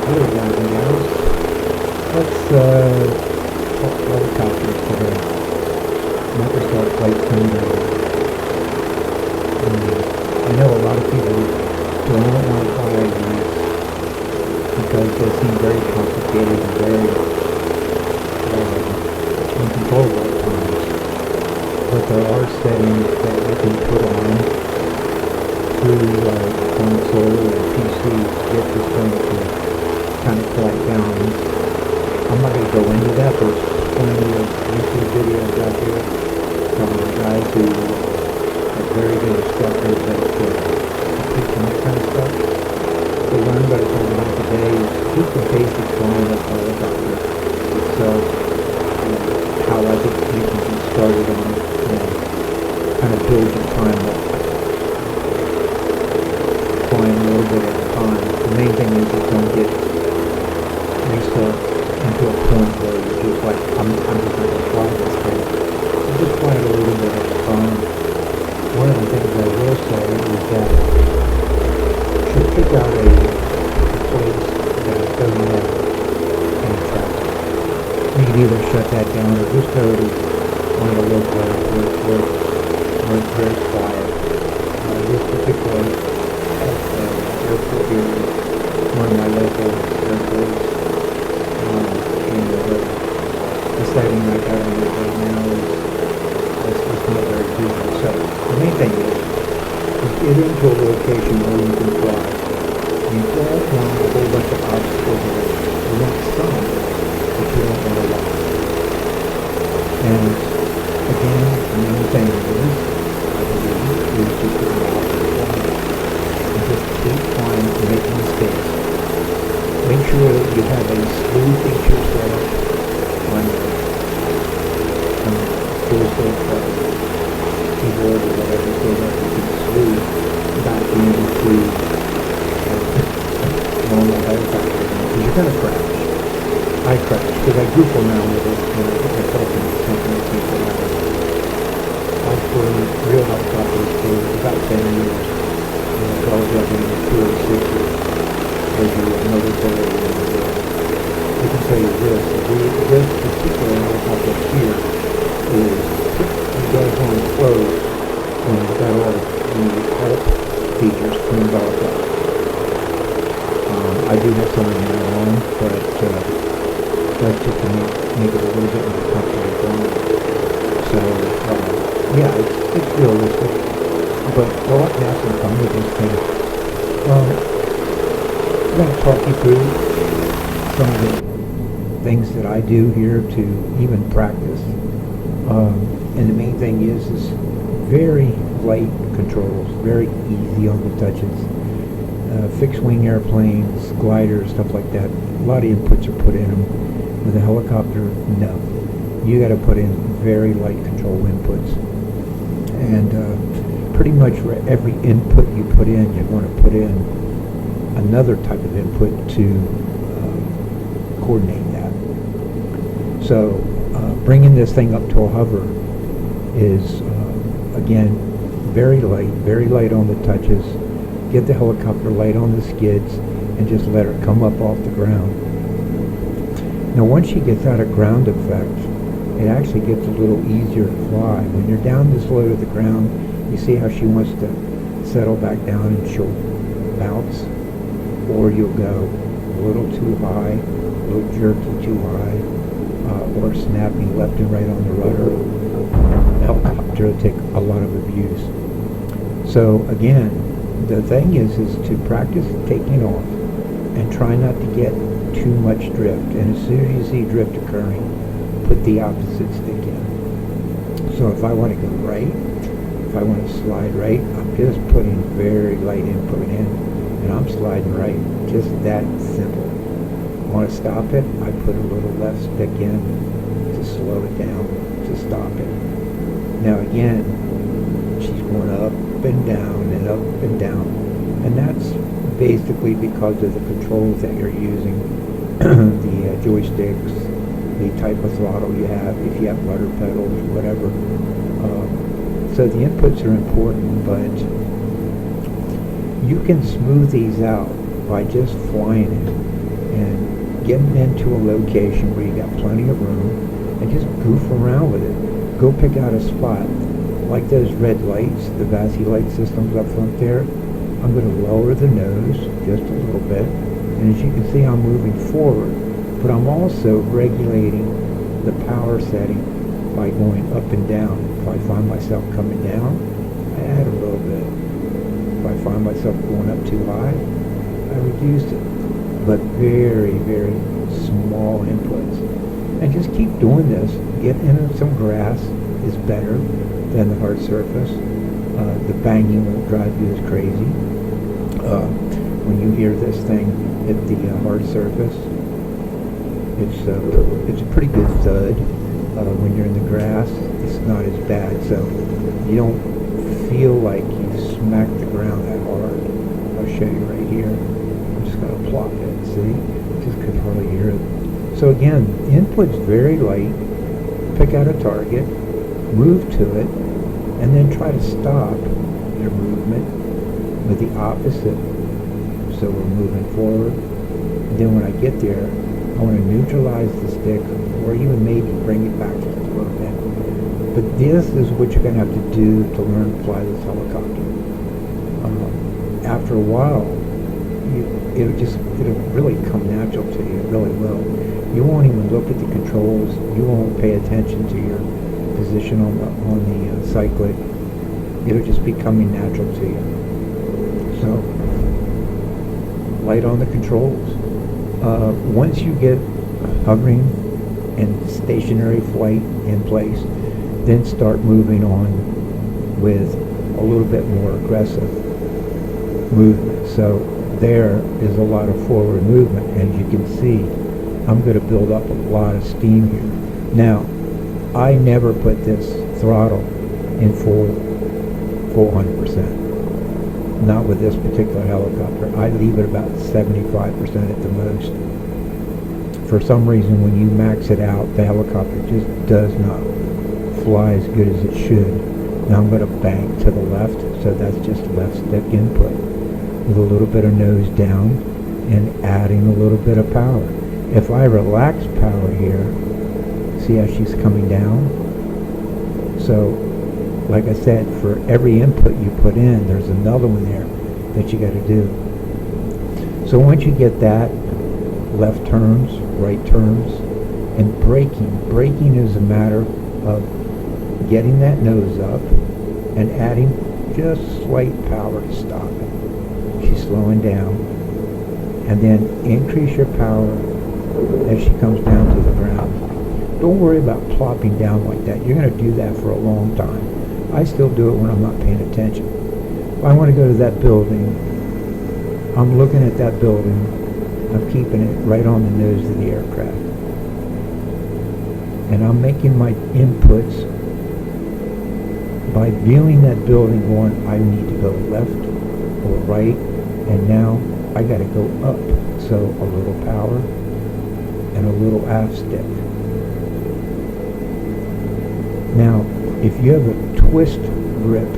Hello guys and gals. Let's talk helicopters today. Microsoft Flight Simulator. I know a lot of people don't want to fly these because they seem very complicated and very uncontrollable at times. But there are settings that you can put on through console or PC to get this thing to kind of quiet down. I'm not going to go into that. There's plenty of YouTube videos out there from guys who are very good instructors that teach that kind of stuff. To learn what it's all about today is just the basic flying of helicopter itself, how I think you can get started on it and kind of build your time up, flying a little bit at a time. The main thing is just don't get yourself into a point where you're just like, I'm just not going to fly this thing. So just fly it a little bit at a time. One of the things I will say is that you should pick out a place that doesn't have any traffic. You can either shut that down or just go to one of the local airports where it's very quiet. This particular airport here is one of my local airports. The setting I got on it right now is not very good. So the main thing is get into a location where you can fly. You fly along a whole bunch of obstacles that you want some, but you don't want a lot. And again, the main thing is, I believe, is just to go out and fly. And just keep flying and making mistakes. Make sure that you have a smooth feature set up on your keyboard or whatever, so that you can smooth back into normal helicopter. Because you're going to crash. I crash because I goof around with it and I put myself in something that keeps it out. I've flown real helicopters for about 10 years. I was driving 206s. As you military, I can tell you this particular helicopter here is, you guys want to close when you've got all the help features turned off. I do have some of my own, but that's just to make it a little bit more comfortable flying. So, yeah, it's realistic, but a lot has to come with this thing. I'm going to talk you through some of the things that I do here to even practice. And the main thing is very light controls, very easy on the touches. Fixed wing airplanes, gliders, stuff like that. A lot of inputs are put in them. With a helicopter, no. You got to put in very light control inputs. And pretty much for every input you put in, you want to put in another type of input to coordinate that. So bringing this thing up to a hover is, again, very light on the touches. Get the helicopter light on the skids and just let her come up off the ground. Now once she gets out of ground effect, it actually gets a little easier to fly. When you're down this low to the ground, you see how she wants to settle back down and she'll bounce. Or you'll go a little too high, a little jerky too high, or snapping left and right on the rudder. The helicopter will take a lot of abuse. So again, the thing is to practice taking off and try not to get too much drift. And as soon as you see drift occurring, put the opposite stick in. So if I want to go right, if I want to slide right, I'm just putting very light input in. And I'm sliding right, just that simple. Want to stop it? I put a little left stick in to slow it down, to stop it. Now again, she's going up and down and up and down. And that's basically because of the controls that you're using, the joysticks, the type of throttle you have, if you have rudder pedals, whatever. So the inputs are important, but you can smooth these out by just flying it and getting into a location where you got plenty of room and just goof around with it. Go pick out a spot. Like those red lights, the VASI light systems up front there, I'm going to lower the nose just a little bit. And as you can see, I'm moving forward, but I'm also regulating the power setting by going up and down. If I find myself coming down, I add a little bit. If I find myself going up too high, I reduce it. But very, very small inputs. And just keep doing this. Get into some grass is better than the hard surface. The banging won't drive you as crazy. When you hear this thing hit the hard surface, it's a pretty good thud. When you're in the grass, it's not as bad, so you don't feel like you smacked the ground that hard. I'll show you right here. I'm just going to plop it, see? Just could hardly hear it. So again, input's very light. Pick out a target, move to it, and then try to stop your movement with the opposite. So we're moving forward. And then when I get there, I want to neutralize the stick, or even maybe bring it back just a little bit. But this is what you're going to have to do to learn to fly this helicopter. After a while, it'll really come natural to you. It really will. You won't even look at the controls. You won't pay attention to your position on the cyclic. It'll just be coming natural to you. So, light on the controls. Once you get hovering and stationary flight in place, then start moving on with a little bit more aggressive movement. So there is a lot of forward movement, and you can see I'm going to build up a lot of steam here. Now, I never put this throttle in full 100%. Not with this particular helicopter. I leave it about 75% at the most. For some reason, when you max it out, the helicopter just does not fly as good as it should. Now I'm going to bank to the left, so that's just left stick input with a little bit of nose down and adding a little bit of power. If I relax power here, see how she's coming down? So, like I said, for every input you put in, there's another one there that you got to do. So once you get that, left turns, right turns, and braking. Braking is a matter of getting that nose up and adding just slight power to stop it. She's slowing down. And then increase your power as she comes down to the ground. Don't worry about plopping down like that. You're going to do that for a long time. I still do it when I'm not paying attention. If I want to go to that building, I'm looking at that building. I'm keeping it right on the nose of the aircraft. And I'm making my inputs by viewing that building going, I need to go left or right, and now I got to go up. So a little power and a little aft stick. Now, if you have a twist grip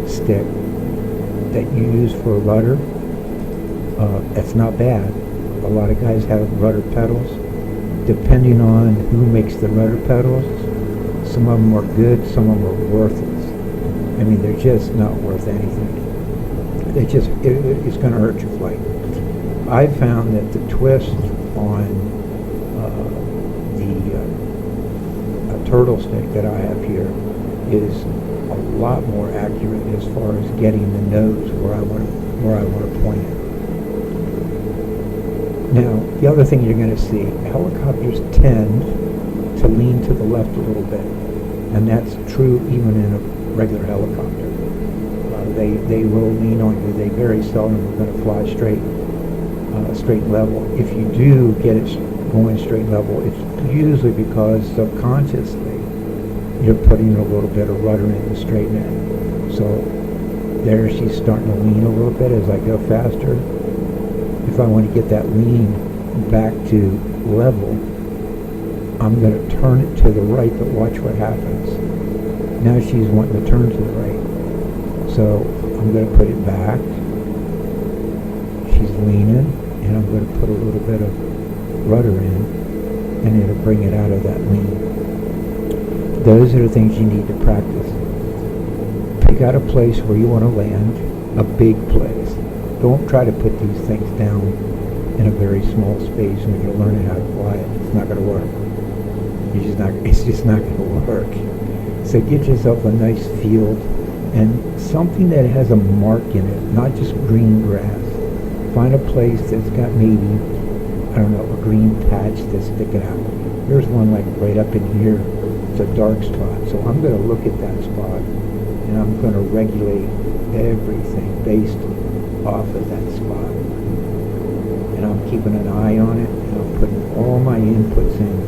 stick that you use for a rudder, that's not bad. A lot of guys have rudder pedals. Depending on who makes the rudder pedals, some of them are good, some of them are worthless. I mean, they're just not worth anything. It's going to hurt your flight. I found that the twist on the turtle stick that I have here is a lot more accurate as far as getting the nose where I want to point it. Now, the other thing you're going to see, helicopters tend to lean to the left a little bit, and that's true even in a regular helicopter. They will lean on you. They very seldom are going to fly straight level. If you do get it going straight level, it's usually because subconsciously you're putting a little bit of rudder in to straighten it. So there she's starting to lean a little bit as I go faster. If I want to get that lean back to level, I'm going to turn it to the right, but watch what happens. Now she's wanting to turn to the right. So I'm going to put it back. She's leaning, and I'm going to put a little rudder in, and it'll bring it out of that lean. Those are the things you need to practice. Pick out a place where you want to land, a big place. Don't try to put these things down in a very small space when you're learning how to fly it. It's not going to work. It's just not going to work. So get yourself a nice field and something that has a mark in it, not just green grass. Find a place that's got maybe, I don't know, a green patch that's sticking out. There's one like right up in here. It's a dark spot. So I'm going to look at that spot and I'm going to regulate everything based off of that spot. And I'm keeping an eye on it, and I'm putting all my inputs in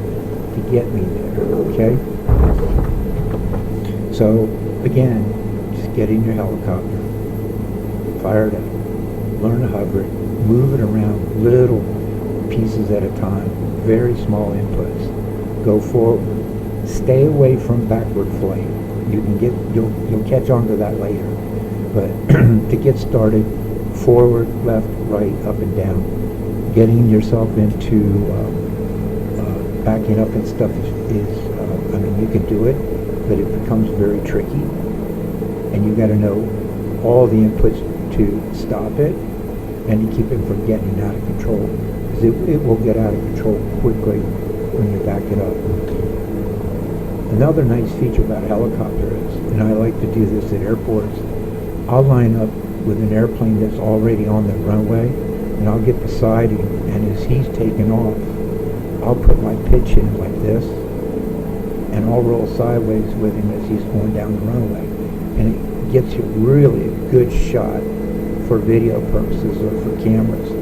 to get me there, okay? So, again, just get in your helicopter, fire it up, learn to hover it, move it around little pieces at a time, very small inputs. Go forward. Stay away from backward flight. You'll catch on to that later. But to get started, forward, left, right, up and down. Getting yourself into backing up and stuff is I mean, you can do it, but it becomes very tricky. And you got to know all the inputs to stop it and to keep it from getting out of control. Because it will get out of control quickly when you're backing up. Another nice feature about a helicopter is, and I like to do this at airports, I'll line up with an airplane that's already on the runway, and I'll get beside him, and as he's taking off, I'll put my pitch in like this, and I'll roll sideways with him as he's going down the runway. And it gets you really a good shot for video purposes or for cameras.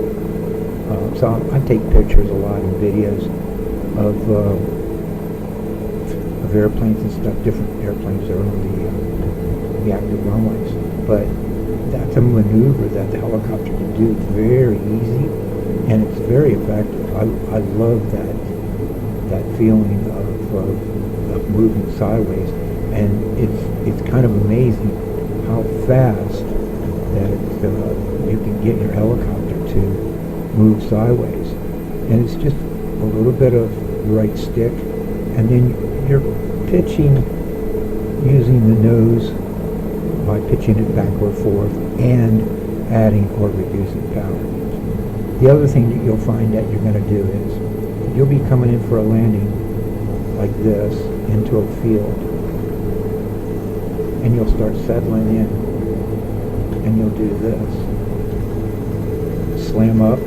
So I take pictures a lot and videos of airplanes and stuff, different airplanes that are on the active runways. But that's a maneuver that the helicopter can do very easy, and it's very effective. I love that feeling of moving sideways, and it's kind of amazing how fast that you can get your helicopter to move sideways. And it's just a little bit of the right stick, and then you're pitching using the nose by pitching it back or forth and adding or reducing power. The other thing that you'll find that you're going to do is you'll be coming in for a landing like this into a field, and you'll start settling in, and you'll do this. Slam up,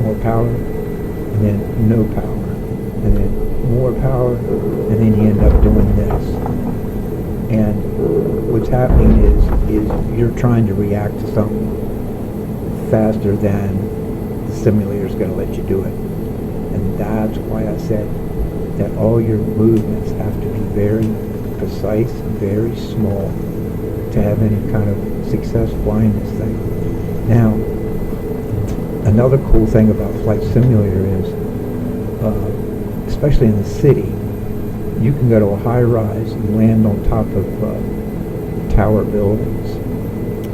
more power, and then no power, and then more power, and then you end up doing this. And what's happening is you're trying to react to something faster than the simulator's going to let you do it. And that's why I said that all your movements have to be very precise, very small, to have any kind of success flying this thing. Now, another cool thing about Flight Simulator is, especially in the city, you can go to a high rise and land on top of tower buildings,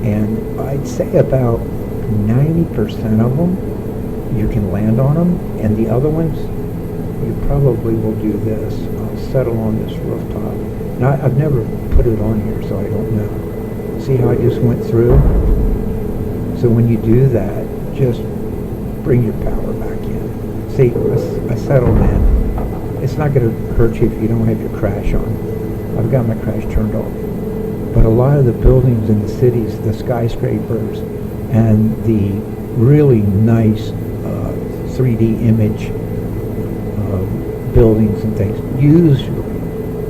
and I'd say about 90% of them you can land on them, and the other ones you probably will do this. I'll settle on this rooftop. Now, I've never put it on here, so I don't know. See how I just went through? So when you do that, just bring your power back in. See, I settled in. It's not going to hurt you if you don't have your crash on. I've got my crash turned off. But a lot of the buildings in the cities, the skyscrapers, and the really nice 3D image buildings and things, usually,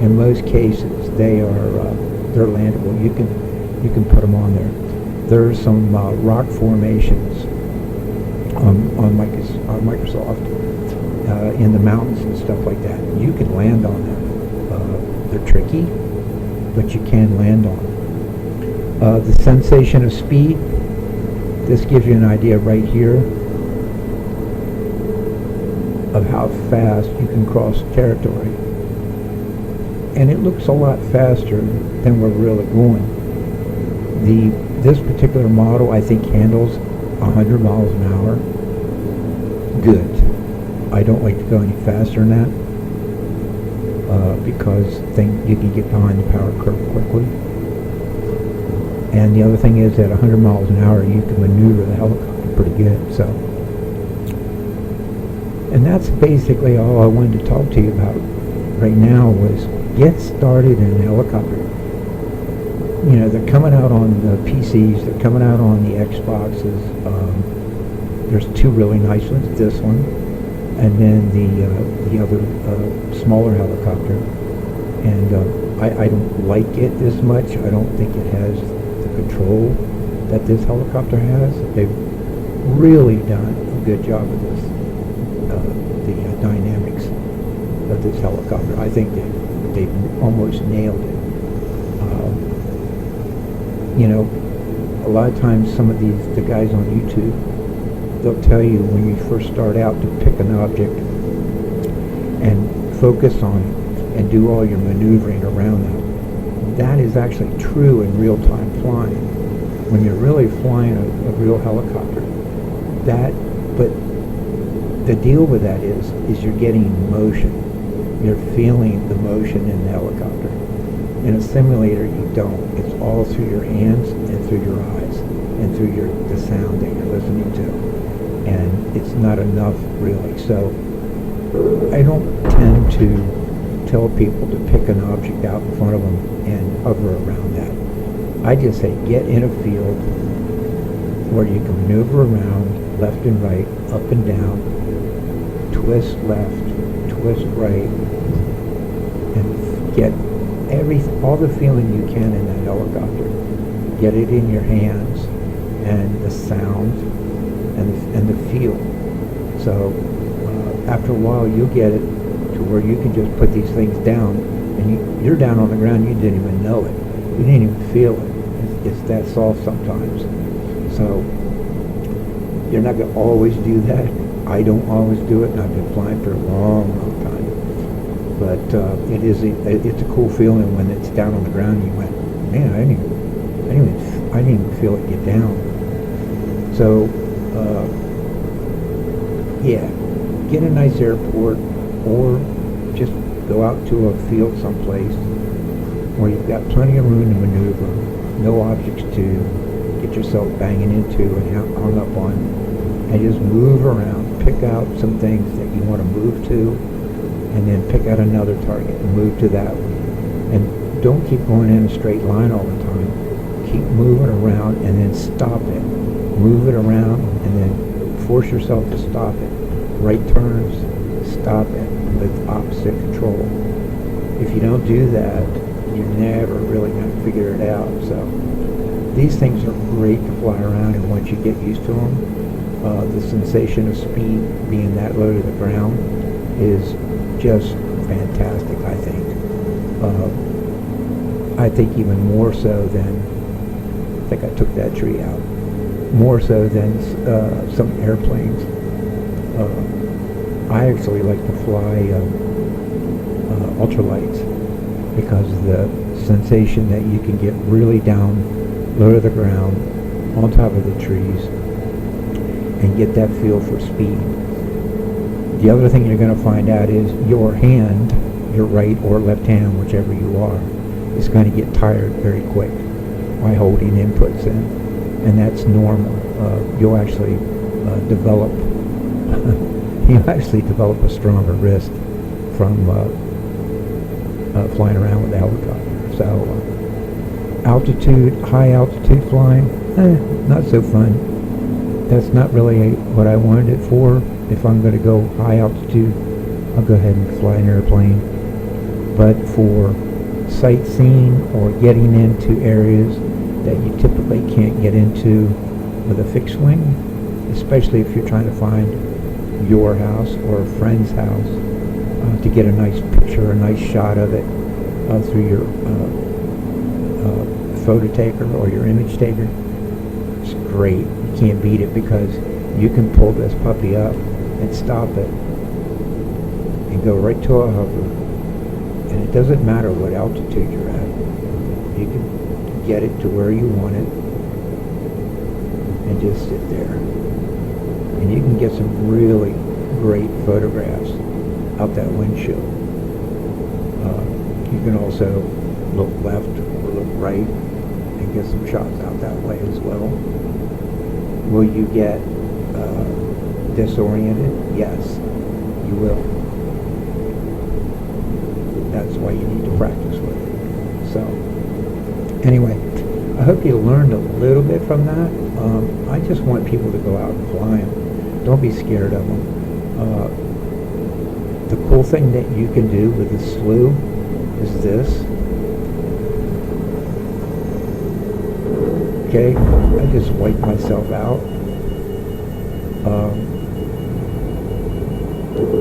in most cases, they're landable. You can put them on there. There's some rock formations on Microsoft in the mountains and stuff like that. You can land on them. They're tricky, but you can land on them. The sensation of speed, this gives you an idea right here of how fast you can cross territory. And it looks a lot faster than we're really going. This particular model, I think, handles 100 miles an hour. Good. I don't like to go any faster than that because you can get behind the power curve quickly. And the other thing is, at 100 miles an hour, you can maneuver the helicopter pretty good. So, and that's basically all I wanted to talk to you about right now, was get started in a helicopter. You know, they're coming out on the PCs, they're coming out on the Xboxes. There's two really nice ones, this one, and then the other smaller helicopter. And I don't like it as much. I don't think it has the control that this helicopter has. They've really done a good job of this, the dynamics of this helicopter. I think they've almost nailed it. You know, a lot of times the guys on YouTube, they'll tell you when you first start out to pick an object and focus on it and do all your maneuvering around that. That is actually true in real-time flying. When you're really flying a real helicopter, but the deal with that is you're getting motion. You're feeling the motion in the helicopter. In a simulator, you don't. It's all through your hands and through your eyes and through the sound that you're listening to. And it's not enough, really. So I don't tend to tell people to pick an object out in front of them and hover around that. I just say get in a field where you can maneuver around left and right, up and down, twist left, twist right, and get all the feeling you can in that helicopter. Get it in your hands and the sound and the feel. So after a while, you'll get it to where you can just put these things down, and you're down on the ground. You didn't even know it. You didn't even feel it. It's that soft sometimes. So you're not going to always do that. I don't always do it, and I've been flying for a long, long time. But it's a cool feeling when it's down on the ground and you went, man, I didn't even feel it get down. So yeah, get a nice airport, or just go out to a field someplace where you've got plenty of room to maneuver, no objects to get yourself banging into and hung up on, and just move around, pick out some things that you want to move to, and then pick out another target and move to that one. And don't keep going in a straight line all the time. Keep moving around and then stop it. Move it around and then force yourself to stop it. Right turns, stop it with opposite control. If you don't do that, you're never really going to figure it out. So these things are great to fly around, and once you get used to them, the sensation of speed being that low to the ground is just fantastic, I think. I think even more so than, I think I took that tree out, more so than some airplanes. I actually like to fly ultralights because of the sensation that you can get really down low to the ground on top of the trees and get that feel for speed. The other thing you're going to find out is your hand, your right or left hand, whichever you are, is going to get tired very quick by holding inputs in, and that's normal. You'll actually develop a stronger wrist from flying around with the helicopter. So altitude, high altitude flying, not so fun. That's not really what I wanted it for. If I'm going to go high altitude, I'll go ahead and fly an airplane. But for sightseeing or getting into areas that you typically can't get into with a fixed wing, especially if you're trying to find your house or a friend's house, to get a nice picture, a nice shot of it through your photo taker or your image taker, it's great. You can't beat it because you can pull this puppy up and stop it and go right to a hover, and it doesn't matter what altitude you're at. You can get it to where you want it and just sit there, and you can get some really, great photographs out that windshield. You can also look left or look right and get some shots out that way as well. Will you get disoriented? Yes, you will. That's why you need to practice with it. So, anyway, I hope you learned a little bit from that. I just want people to go out and fly them. Don't be scared of them. The cool thing that you can do with the slew is this. Okay, I just wiped myself out.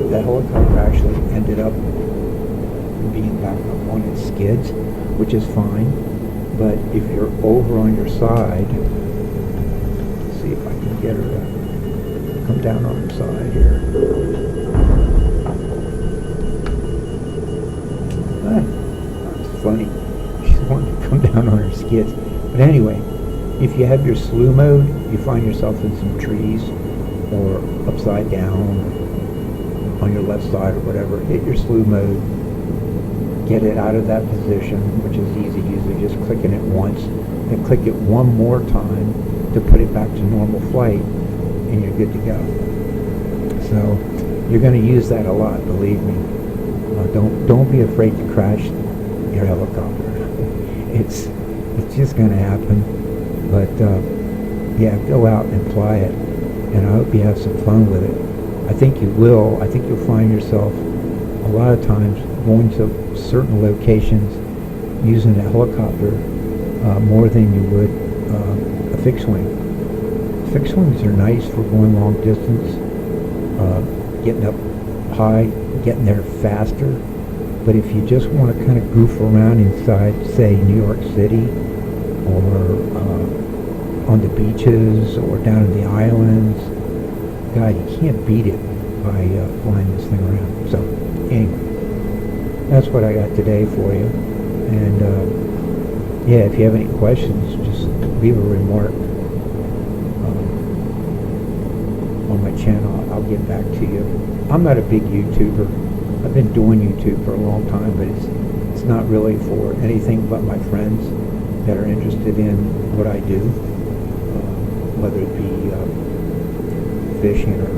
The helicopter actually ended up being back up on its skids, which is fine. But if you're over on your side, let's see if I can get her to come down on her side here. That's funny. She's wanting to come down on her skids. But anyway, if you have your slew mode, you find yourself in some trees or upside down on your left side or whatever, hit your slew mode, get it out of that position, which is easy, usually just clicking it once, then click it one more time to put it back to normal flight, and you're good to go. So you're going to use that a lot, believe me. Don't be afraid to crash your helicopter. It's just going to happen. But yeah, go out and fly it, and I hope you have some fun with it. I think you will. I think you'll find yourself a lot of times going to certain locations using a helicopter more than you would a fixed wing. Fixed wings are nice for going long distance, getting up high, getting there faster. But if you just want to kind of goof around inside, say, New York City, or on the beaches, or down in the islands, God, you can't beat it by flying this thing around. So, anyway, that's what I got today for you. And, yeah, if you have any questions, just leave a remark on my channel. I'll get back to you. I'm not a big YouTuber. I've been doing YouTube for a long time, but it's not really for anything but my friends that are interested in what I do, whether it be fishing or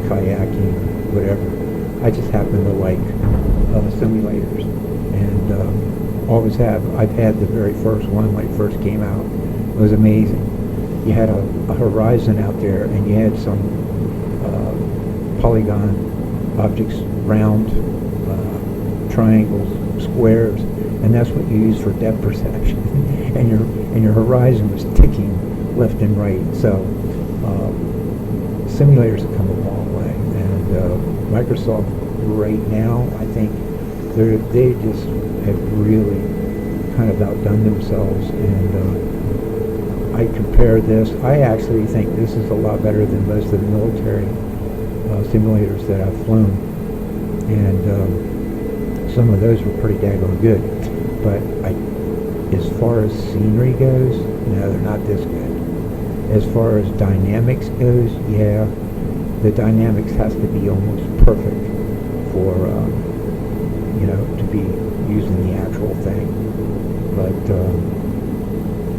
kayaking or whatever. I just happen to like simulators, and always have. I've had the very first one when it first came out. It was amazing. You had a horizon out there, and you had some polygon objects, round triangles, squares, and that's what you use for depth perception. and your horizon was ticking left and right. So simulators have come a long way, and Microsoft right now, I think they just have really kind of outdone themselves. And I compare this. I actually think this is a lot better than most of the military simulators that I've flown, and some of those were pretty daggone good. But as far as scenery goes, no, they're not this good. As far as dynamics goes, yeah, the dynamics has to be almost perfect for to be using the actual thing. But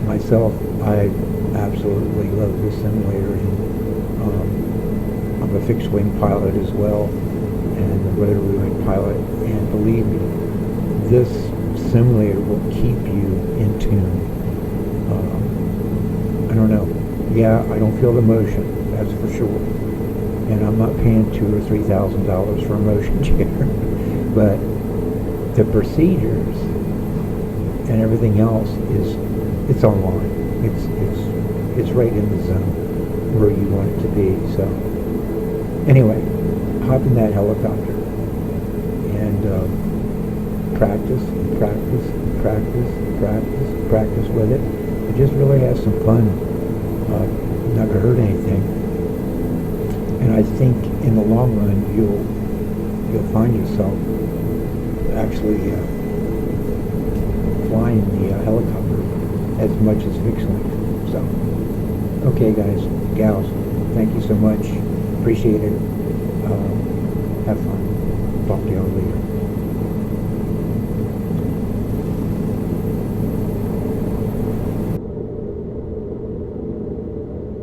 myself, I absolutely love this simulator, and I'm a fixed wing pilot as well, and a rotary wing pilot, and believe me, this simulator will keep you in tune. I don't know. Yeah, I don't feel the motion, that's for sure. And I'm not paying $2,000 or $3,000 for a motion chair. But the procedures and everything else it's online. It's right in the zone where you want it to be. So anyway, hop in that helicopter and practice with it. And just really have some fun. Not gonna hurt anything. And I think in the long run you'll find yourself actually flying the helicopter as much as fixed wing. So, okay guys, gals, thank you so much. Appreciate it. Have fun. Talk to y'all later.